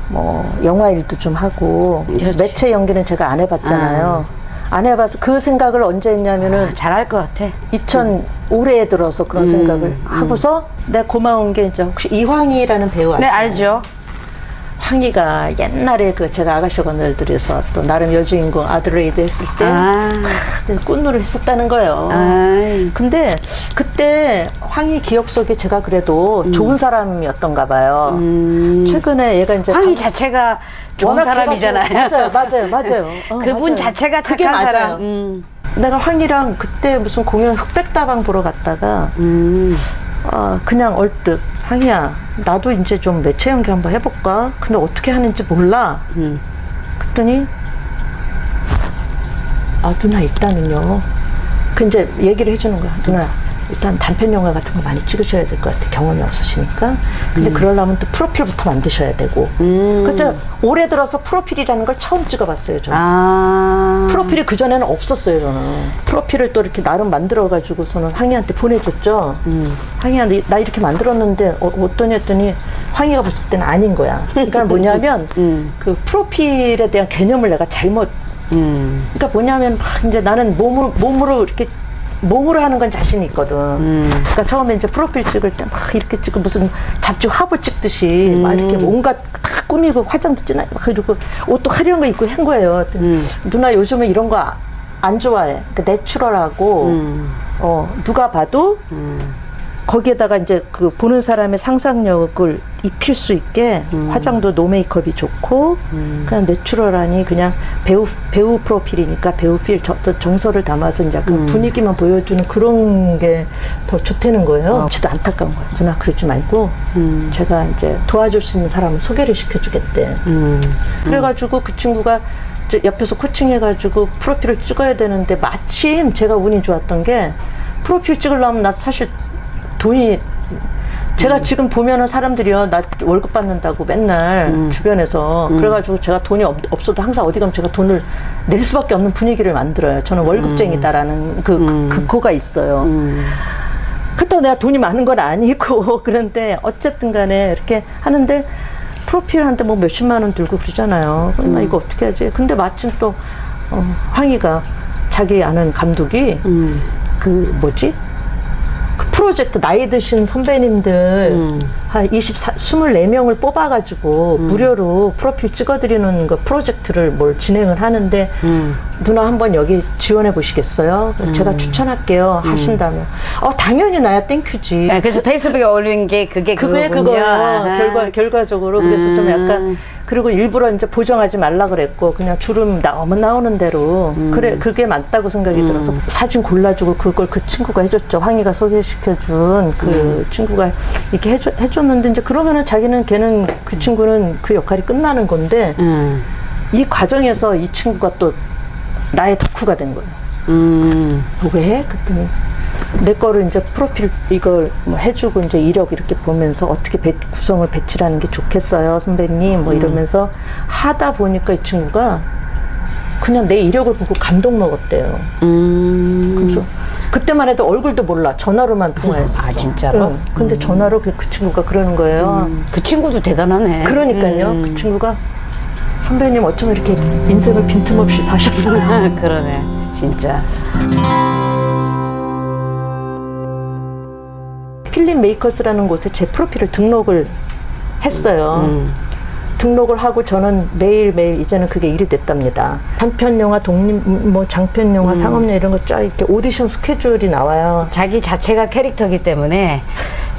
뭐 영화 일도 좀 하고 그렇지. 매체 연기는 제가 안 해봤잖아요. 안 해봐서 그 생각을 언제 했냐면은 잘할 것 같아. 올해에 들어서 그런 생각을 하고서 내가 고마운 게 이제 혹시 이황희라는 배우 아시죠? 네, 알죠. 황희가 옛날에 제가 아가씨 건널들에서 또 나름 여주인공 아드레이드 했을 때 꽃노를 했었다는 거예요. 근데 그때 황희 기억 속에 제가 그래도 좋은 사람이었던가 봐요. 최근에 얘가 이제 황희 자체가 좋은 사람이잖아요. 맞아요. 그분 맞아요. 자체가 그게 착한 맞아요. 사람. 내가 황희랑 그때 무슨 공연 흑백다방 보러 갔다가 그냥 얼뜻 황희야 나도 이제 좀 매체 연기 한번 해볼까? 근데 어떻게 하는지 몰라. 그랬더니 누나 일단은요. 그 이제 얘기를 해주는 거야. 누나 일단 단편 영화 같은 거 많이 찍으셔야 될 것 같아. 경험이 없으시니까. 근데 그러려면 또 프로필부터 만드셔야 되고. 그래서 올해 들어서 프로필이라는 걸 처음 찍어봤어요. 저는. 프로필이 그전에는 없었어요. 저는. 프로필을 또 이렇게 나름 만들어가지고서는 황희한테 보내줬죠. 황희야 나 이렇게 만들었는데 어떠니 했더니 황희가 봤을 때는 아닌 거야. 그러니까 뭐냐면 그 프로필에 대한 개념을 내가 잘못 그러니까 뭐냐면 막 이제 나는 몸으로 이렇게 몸으로 하는 건 자신이 있거든. 그러니까 처음에 이제 프로필 찍을 때 막 이렇게 찍고 무슨 잡지 화보 찍듯이 막 이렇게 뭔가 다 꾸미고 화장도 진하게 막 그리고 옷도 화려한 거 입고 한 거예요. 누나 요즘에 이런 거 안 좋아해. 그러니까 내추럴하고 누가 봐도 거기에다가 이제 그 보는 사람의 상상력을 입힐 수 있게 화장도 노 메이크업이 좋고 그냥 내추럴하니 그냥 배우 프로필이니까 배우 필 정서를 담아서 이제 약간 분위기만 보여주는 그런 게 더 좋다는 거예요. 저도 안타까운 거예요. 누나 그러지 말고 제가 이제 도와줄 수 있는 사람을 소개를 시켜주겠대. 그래가지고 그 친구가 옆에서 코칭해가지고 프로필을 찍어야 되는데 마침 제가 운이 좋았던 게 프로필 찍으려면 나 사실 돈이 제가 지금 보면은 사람들이요 나 월급 받는다고 맨날 주변에서 그래가지고 제가 돈이 없어도 항상 어디 가면 제가 돈을 낼 수밖에 없는 분위기를 만들어요. 저는 월급쟁이다라는 그거가 있어요. 그렇다고 내가 돈이 많은 건 아니고 그런데 어쨌든 간에 이렇게 하는데 프로필한테 뭐 몇십만 원 들고 그러잖아요. 나 이거 어떻게 하지? 근데 마침 또 황희가 자기 아는 감독이 그 프로젝트 나이 드신 선배님들 한 24명을 뽑아가지고 무료로 프로필 찍어드리는 거 프로젝트를 뭘 진행을 하는데 누나 한번 여기 지원해 보시겠어요? 제가 추천할게요. 하신다면 당연히 나야 땡큐지. 네, 그래서 페이스북에 올린 게 그거군요. 그거예요. 아하. 결과적으로 그래서 좀 약간 그리고 일부러 이제 보정하지 말라 그랬고 그냥 주름 너무 나오는 대로 그래 그게 맞다고 생각이 들어서 사진 골라주고 그걸 그 친구가 해줬죠. 황희가 소개시켜준 그 친구가 이렇게 해줬는데 이제 그러면은 걔는 그 친구는 그 역할이 끝나는 건데 이 과정에서 이 친구가 또 나의 덕후가 된 거예요. 왜 해? 그랬더니 내 거를 이제 프로필 이걸 뭐 해주고 이제 이력 이렇게 보면서 어떻게 구성을 배치하는 게 좋겠어요, 선배님. 뭐 이러면서 하다 보니까 이 친구가 그냥 내 이력을 보고 감동 먹었대요. 그래서 그때만 해도 얼굴도 몰라. 전화로만 통화했어. 아, 진짜로? 응. 근데 전화로 그 친구가 그러는 거예요. 그 친구도 대단하네. 그러니까요. 그 친구가 선배님 어쩜 이렇게 인생을 빈틈없이 사셨어요. 그러네, 진짜. 필립 메이커스라는 곳에 제 프로필을 등록을 했어요. 등록을 하고 저는 매일매일 이제는 그게 일이 됐답니다. 단편 영화, 독립, 뭐 장편 영화, 상업 영화 이런 거 쫙 이렇게 오디션 스케줄이 나와요. 자기 자체가 캐릭터이기 때문에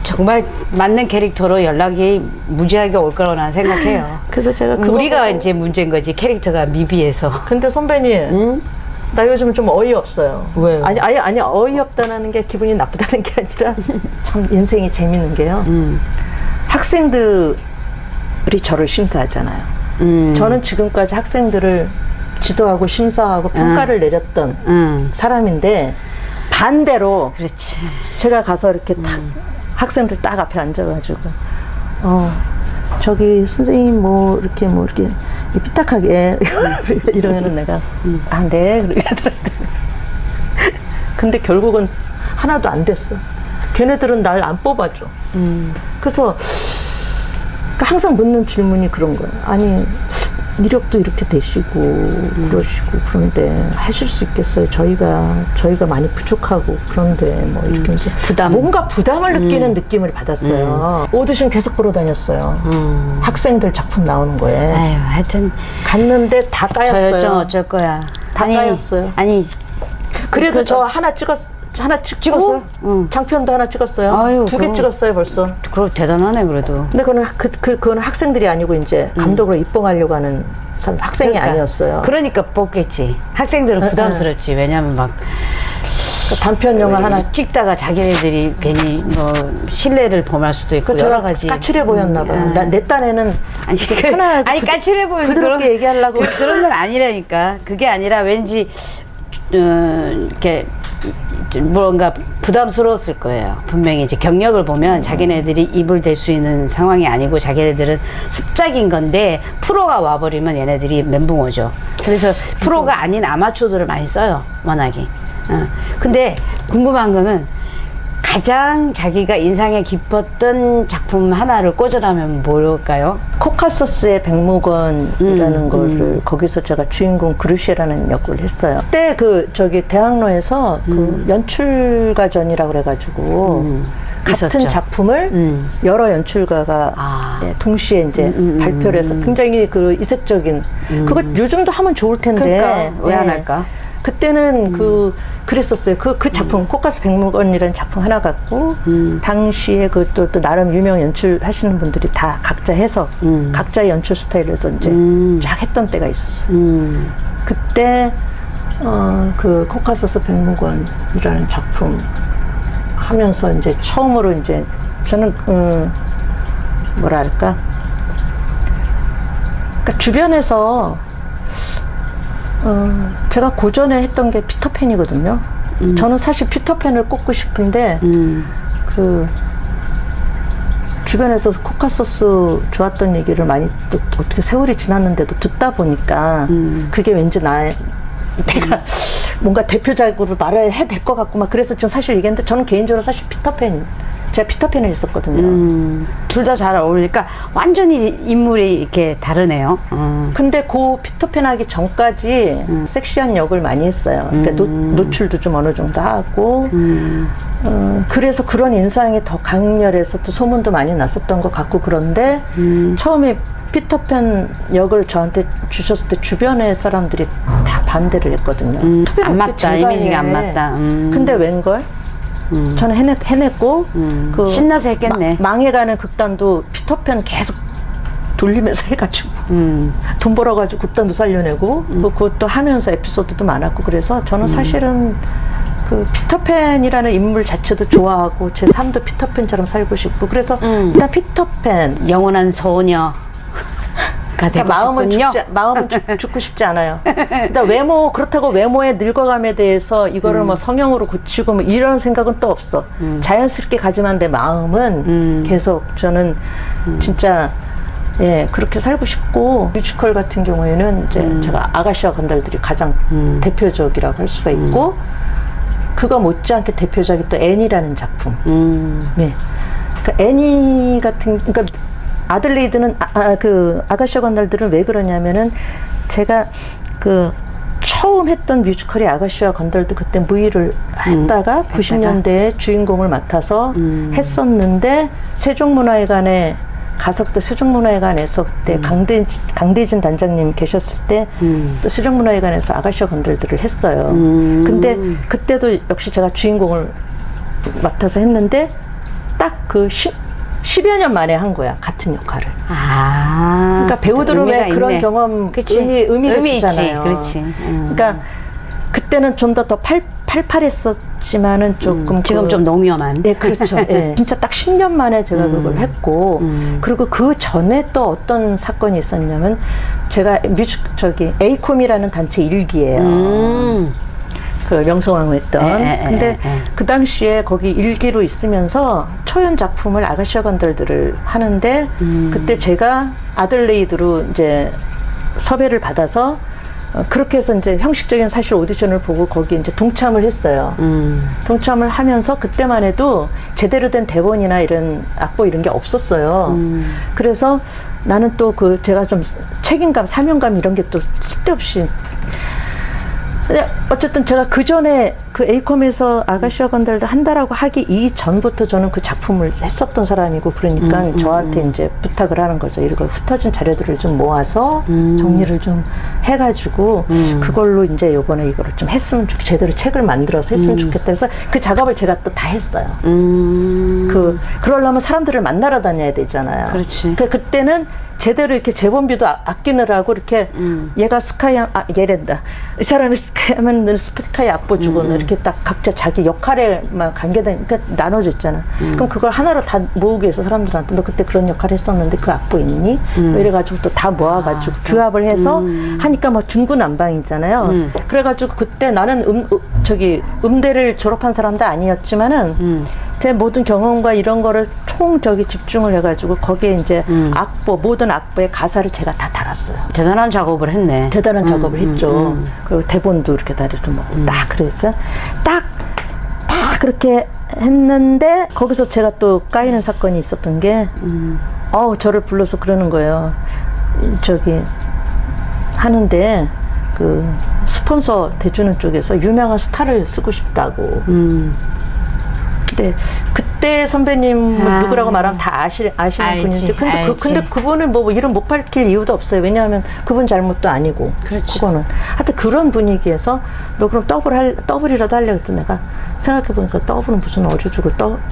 정말 맞는 캐릭터로 연락이 무지하게 올 거라고 난 생각해요. 그래서 제가 우리가 이제 문제인 거지, 캐릭터가 미비해서. 근데 선배님, 나 요즘 좀 어이없어요. 왜요? 아니 어이없다는 게 기분이 나쁘다는 게 아니라 참 인생이 재밌는 게요. 학생들이 저를 심사하잖아요. 저는 지금까지 학생들을 지도하고 심사하고 평가를 내렸던 사람인데 반대로 그렇지. 제가 가서 이렇게 딱 학생들 딱 앞에 앉아가지고 저기 선생님 뭐 이렇게 삐딱하게 이러면은 내가 네 그러게 하더라고요. 근데 결국은 하나도 안 됐어. 걔네들은 날 안 뽑아줘. 그래서 항상 묻는 질문이 그런 거예요. 아니 이력도 이렇게 되시고 그러시고 그런데 하실 수 있겠어요? 저희가 많이 부족하고 그런데 뭐 이렇게 하면서 뭔가 부담을 느끼는 느낌을 받았어요. 오디션 계속 보러 다녔어요. 학생들 작품 나오는 거에. 아유, 하여튼 갔는데 다 까였어요. 저 열정 어쩔 거야. 다 까였어요. 아니 그래도 저 하나 찍었어요? 장편도 하나 찍었어요. 아유, 2개 그럼. 찍었어요 벌써. 그거 대단하네 그래도. 근데 그거는 학생들이 아니고 이제 감독으로 입봉하려고 하는 사람, 학생이 그러니까, 아니었어요. 그러니까 뽑겠지. 학생들은 부담스럽지. 왜냐면 막 단편 영화 하나 찍다가 자기네들이 괜히 뭐 신뢰를 범할 수도 있고 여러 가지. 까칠해 보였나 봐요. 내 딴에는 아니 아니 까칠해 보여서 부드럽게 얘기하려고 그런 건 아니라니까. 그게 아니라 왠지 이렇게 뭔가 부담스러웠을 거예요. 분명히 이제 경력을 보면 자기네들이 입을 댈 수 있는 상황이 아니고 자기네들은 습작인 건데 프로가 와버리면 얘네들이 멘붕 오죠. 그래서 프로가 아닌 아마추어들을 많이 써요. 워낙에. 근데 궁금한 거는 가장 자기가 인상에 깊었던 작품 하나를 꽂으라면 뭘까요? 코카소스의 백목원이라는 거를 거기서 제가 주인공 그루시라는 역을 했어요. 그때 대학로에서 그 연출가전이라고 그래가지고 같은 있었죠. 작품을 여러 연출가가 동시에 이제 발표를 해서 굉장히 그 이색적인 그거 요즘도 하면 좋을 텐데 그러니까 왜 안 할까? 그때는 그랬었어요. 그 작품 코카스 백목원이라는 작품 하나 갖고 당시에 또 나름 유명 연출 하시는 분들이 다 각자 해서 각자의 연출 스타일에서 이제 쫙 했던 때가 있었어요. 그때 그 코카소스 백목원이라는 작품 하면서 이제 처음으로 이제 저는 뭐랄까 그러니까 주변에서 제가 고전에 했던 게 피터팬이거든요. 저는 사실 피터팬을 꼽고 싶은데 그 주변에서 코카소스 좋았던 얘기를 많이 또 어떻게 세월이 지났는데도 듣다 보니까 그게 왠지 내가 뭔가 대표작으로 말해야 될 것 같고 막 그래서 좀 사실 얘기했는데 저는 개인적으로 사실 제가 피터팬을 했었거든요. 둘 다 잘 어울리니까 완전히 인물이 이렇게 다르네요. 근데 그 피터팬 하기 전까지 섹시한 역을 많이 했어요. 그러니까 노출도 좀 어느 정도 하고 그래서 그런 인상이 더 강렬해서 또 소문도 많이 났었던 것 같고 그런데 처음에 피터팬 역을 저한테 주셨을 때 주변의 사람들이 다 반대를 했거든요. 안 맞다. 이미지가 안 맞다. 근데 웬걸? 저는 해냈고 그 신나서 했겠네. 망해가는 극단도 피터팬 계속 돌리면서 해가지고 돈 벌어가지고 극단도 살려내고 뭐 그것도 하면서 에피소드도 많았고 그래서 저는 사실은 그 피터팬이라는 인물 자체도 좋아하고 제 삶도 피터팬처럼 살고 싶고 그래서 일단 피터팬 영원한 소녀가 되고 마음은 싶군요. 죽고 싶지 않아요. 일단 그렇다고 외모의 늙어감에 대해서 이거를 뭐 성형으로 고치고 뭐 이런 생각은 또 없어. 자연스럽게 가지만 내 마음은 계속 저는 진짜 예 그렇게 살고 싶고 뮤지컬 같은 경우에는 이제 제가 아가씨와 건달들이 가장 대표적이라고 할 수가 있고 그거 못지않게 대표적이 또 애니라는 작품. 네. 그러니까 애니 같은 그러니까 아들레이드는 그 아가씨와 건달들은 왜 그러냐면은 제가 그 처음 했던 뮤지컬이 아가씨와 건달들 그때 무의를 했다가 90년대에 주인공을 맡아서 했었는데 세종문화회관에 가서 또 세종문화회관에서 그때 강대진 단장님 계셨을 때 또 세종문화회관에서 아가씨와 건달들을 했어요. 근데 그때도 역시 제가 주인공을 맡아서 했는데 딱 그 10여 년 만에 한 거야 같은 역할을. 그러니까 배우들은 왜 그런 경험 의미가 있잖아요. 그렇지. 그러니까 그때는 좀 더 팔팔했었지만은 조금 지금 좀 농염한. 네, 그렇죠. 예. 진짜 딱 10년 만에 제가 그걸 했고 그리고 그 전에 또 어떤 사건이 있었냐면 제가 에이콤이라는 단체 일기예요. 그 명성황후 했던. 근데 그 당시에 거기 일기로 있으면서 초연 작품을 아가씨와 건달들을 하는데 그때 제가 아들레이드로 이제 섭외를 받아서 그렇게 해서 이제 형식적인 사실 오디션을 보고 거기 이제 동참을 했어요. 동참을 하면서 그때만 해도 제대로 된 대본이나 이런 악보 이런 게 없었어요. 그래서 나는 또 제가 좀 책임감, 사명감 이런 게 또 쓸데없이 근데 어쨌든 제가 그 전에 그 에이컴에서 아가씨와 건달들 한다라고 하기 이전부터 저는 그 작품을 했었던 사람이고 그러니까 저한테 이제 부탁을 하는 거죠. 이걸 흩어진 자료들을 좀 모아서 정리를 좀 해가지고 그걸로 이제 요번에 이거를 좀 했으면 제대로 책을 만들어서 했으면 좋겠다 해서 그 작업을 제가 또 다 했어요. 그러려면 사람들을 만나러 다녀야 되잖아요. 그렇지. 그때는 제대로 이렇게 재본비도 아끼느라고 이렇게 얘가 스카이 얘랜다 이 사람이 스카이 하면 늘 스카이 악보 주고 이렇게 딱 각자 자기 역할에만 관계된 그러니까 나눠져 있잖아. 그럼 그걸 하나로 다 모으기 위해서 사람들한테 너 그때 그런 역할 했었는데 그 악보 있니? 뭐 이래가지고 또 다 모아가지고 규합을 해서 하니까 뭐 중구난방이잖아요. 그래가지고 그때 나는 음대를 졸업한 사람도 아니었지만은 제 모든 경험과 이런 거를 집중을 해가지고 거기에 이제 모든 악보의 가사를 제가 다 달았어요. 대단한 작업을 했네. 대단한 작업을 했죠. 그리고 대본도 이렇게 달아서 딱 그랬어요. 딱 그렇게 했는데 거기서 제가 또 까이는 사건이 있었던 게 저를 불러서 그러는 거예요. 하는데 그 스폰서 대주는 쪽에서 유명한 스타를 쓰고 싶다고. 근데 그때 선배님을 누구라고 말하면 다 아시는 분인데 근데 그분은 뭐 이름 못 밝힐 이유도 없어요. 왜냐하면 그분 잘못도 아니고 그거는 하여튼 그런 분위기에서 너 그럼 더블이라도 하려고 했더니 내가 생각해보니까 더블은 무슨 어려 죽을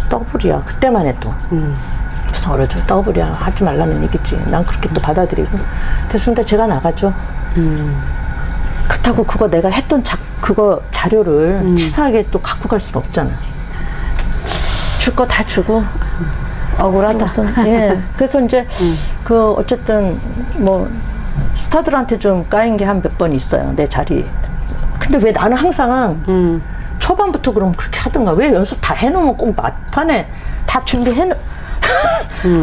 더블이야. 그때만 해도 무슨 어려 죽을 더블이야 하지 말라는 얘기지. 난 그렇게 또 받아들이고 됐는데 제가 나가죠. 그렇다고 그거 내가 했던 그거 자료를 치사하게 또 갖고 갈 수는 없잖아. 줄 거 다 주고 억울하다. 예. 그래서 이제 어쨌든 뭐 스타들한테 좀 까인 게 한 몇 번 있어요. 내 자리. 근데 왜 나는 항상 초반부터 그럼 그렇게 하든가 왜 연습 다 해놓으면 꼭 막판에 다 준비해놓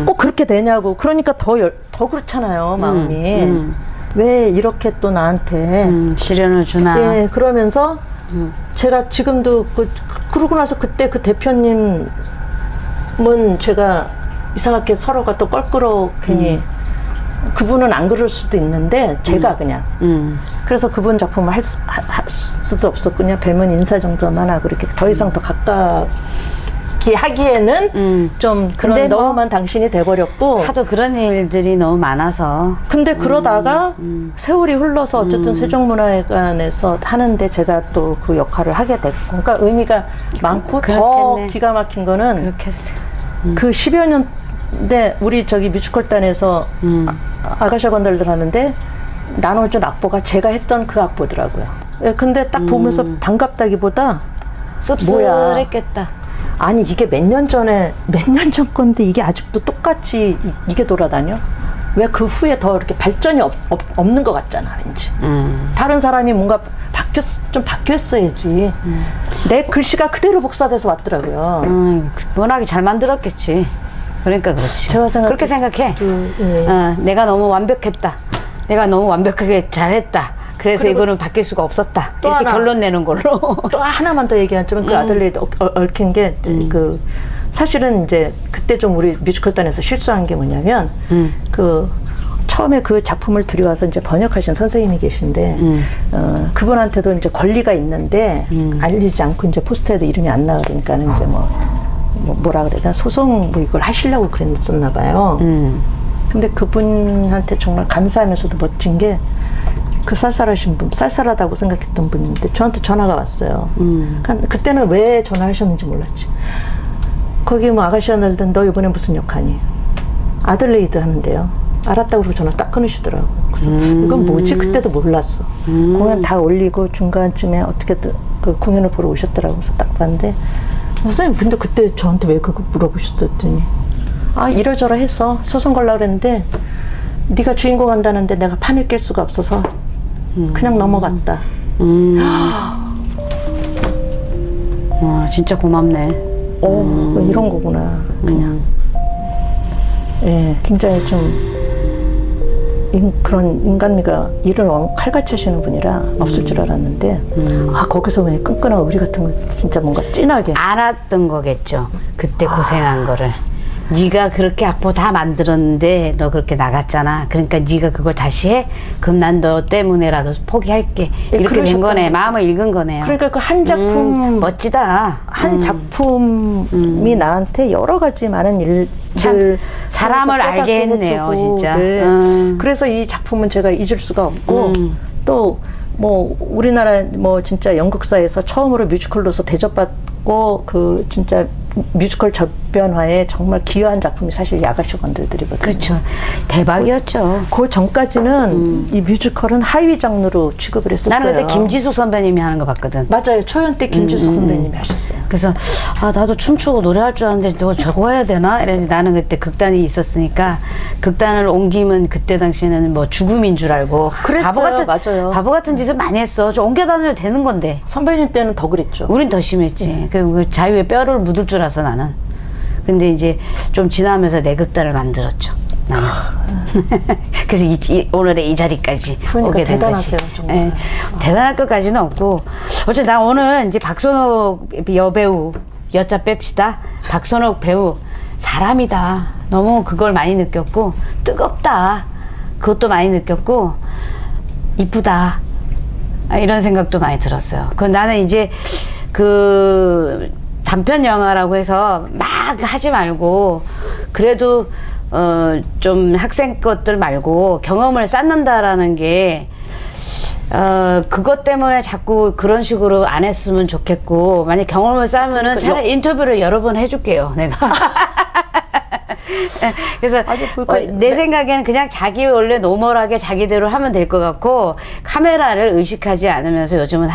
꼭 그렇게 되냐고. 그러니까 더 그렇잖아요. 마음이. 왜 이렇게 또 나한테 시련을 주나. 예. 그러면서 제가 지금도 그러고 나서 그때 그 대표님은 제가 이상하게 서로가 또 껄끄러워 괜히 그분은 안 그럴 수도 있는데 제가 그냥 그래서 그분 작품을 할 수도 없었고 그냥 뵈면 인사 정도만 하고 이렇게 더 이상 더 가깝게 하기에는 좀 그런 근데 뭐 너무만 당신이 돼버렸고 하도 그런 일들이 너무 많아서. 근데 그러다가 세월이 흘러서 어쨌든 세종문화회관에서 하는데 제가 또 그 역할을 하게 됐고 그러니까 의미가 많고 더 그렇겠네. 기가 막힌 거는 그렇게 했어. 그 10여 년대 우리 저기 뮤지컬단에서 아가샤 건달들 하는데 나눠준 악보가 제가 했던 그 악보더라고요. 예, 근데 딱 보면서 반갑다기보다 씁쓸했겠다. 아니 이게 몇 년 전 건데 이게 아직도 똑같이 이게 돌아다녀? 왜 그 후에 더 이렇게 발전이 없는 것 같잖아 왠지. 다른 사람이 뭔가 좀 바뀌었어야지. 내 글씨가 그대로 복사돼서 왔더라고요. 워낙에 잘 만들었겠지. 그러니까 그렇지. 제가 그렇게 생각해. 예. 내가 너무 완벽했다. 내가 너무 완벽하게 잘했다. 그래서 이거는 바뀔 수가 없었다. 또 이렇게 하나. 결론 내는 걸로. 또 하나만 더 얘기하자면 그 아들레이드 얽힌 게 그 사실은 이제 그때 좀 우리 뮤지컬단에서 실수한 게 뭐냐면 그 처음에 그 작품을 들여와서 이제 번역하신 선생님이 계신데 그분한테도 이제 권리가 있는데 알리지 않고 이제 포스터에도 이름이 안 나가니까는 이제 뭐라 그래야 되나 소송 뭐 이걸 하시려고 그랬었나 봐요. 근데 그분한테 정말 감사하면서도 멋진 게 그 쌀쌀하신 분, 쌀쌀하다고 생각했던 분인데 저한테 전화가 왔어요. 그러니까 그때는 왜 전화하셨는지 몰랐지. 거기 뭐 아가씨가 날던 너 이번에 무슨 역하니? 아들레이드 하는데요. 알았다고 그러고 전화 딱 끊으시더라고. 그래서 이건 뭐지? 그때도 몰랐어. 공연 다 올리고 중간쯤에 어떻게든 그 공연을 보러 오셨더라고. 그래서 딱 봤는데 선생님 근데 그때 저한테 왜 그거 물어보셨더니 아 이러저러 해서 소송 걸라 그랬는데 네가 주인공 한다는데 내가 판을 낄 수가 없어서 그냥 넘어갔다. 진짜 고맙네. 뭐 이런 거구나. 그냥 예, 굉장히 좀 그런 인간미가 일을 칼같이 하시는 분이라 없을 줄 알았는데 아 거기서 왜 끈끈한 의리 같은 거 진짜 뭔가 진하게 알았던 거겠죠. 그때 고생한 거를. 네가 그렇게 악보 다 만들었는데 너 그렇게 나갔잖아. 그러니까 네가 그걸 다시 해? 그럼 난 너 때문에라도 포기할게. 예, 이렇게 된 거네. 거죠. 마음을 읽은 거네요. 그러니까 그 한 작품 멋지다. 한 작품이 나한테 여러 가지 많은 일들 참 사람을 깨닫게 알게 했네요, 해주고, 진짜. 네. 그래서 이 작품은 제가 잊을 수가 없고 또 뭐 우리나라 뭐 진짜 연극사에서 처음으로 뮤지컬로서 대접받고 그 진짜 뮤지컬 저변화에 정말 기여한 작품이 사실 야가쇼 건달들이거든요. 그렇죠. 대박이었죠. 그 전까지는 이 뮤지컬은 하위 장르로 취급을 했었어요. 나는 그때 김지수 선배님이 하는 거 봤거든. 맞아요. 초연 때 김지수 선배님이 하셨어요. 그래서 아 나도 춤추고 노래할 줄 아는데 너 저거 해야 되나? 이랬는데 나는 그때 극단이 있었으니까 극단을 옮기면 그때 당시에는 뭐 죽음인 줄 알고 그랬어요. 맞아요. 바보 같은 짓을 많이 했어. 저 옮겨 다녀도 되는 건데. 선배님 때는 더 그랬죠. 우린 더 심했지. 그 자유의 뼈를 묻을 줄 알았어 나는. 근데 이제 좀 지나면서 내 극단을 만들었죠. 나는. 그래서 오늘의 이 자리까지 그러니까 오게 된 대단하세요, 거지. 정말. 예, 대단할 것까지는 없고 어쨌든 나 오늘 이제 박선옥 여배우 여자 뺍시다. 박선옥 배우 사람이다. 너무 그걸 많이 느꼈고 뜨겁다. 그것도 많이 느꼈고 이쁘다. 이런 생각도 많이 들었어요. 그 나는 이제 그 단편 영화라고 해서 막 하지 말고 그래도 좀 학생 것들 말고 경험을 쌓는다라는 게 그것 때문에 자꾸 그런 식으로 안 했으면 좋겠고 만약 경험을 쌓으면은 차라리 인터뷰를 여러 번 해줄게요 내가. 그래서 내 생각에는 그냥 자기 원래 노멀하게 자기대로 하면 될 것 같고 카메라를 의식하지 않으면서 요즘은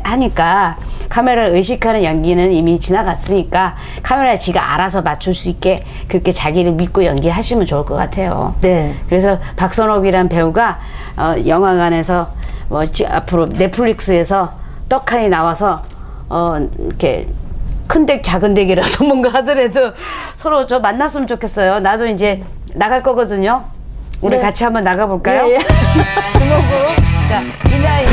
하니까 카메라를 의식하는 연기는 이미 지나갔으니까 카메라에 지가 알아서 맞출 수 있게 그렇게 자기를 믿고 연기하시면 좋을 것 같아요. 네. 그래서 박선옥이란 배우가 영화관에서 뭐 앞으로 넷플릭스에서 떡하니 나와서 이렇게 큰 덱 작은 덱이라도 뭔가 하더라도 서로 저 만났으면 좋겠어요. 나도 이제 나갈 거거든요. 우리 네. 같이 한번 나가볼까요? 예, 예. 주먹으로. 자, 이 나이.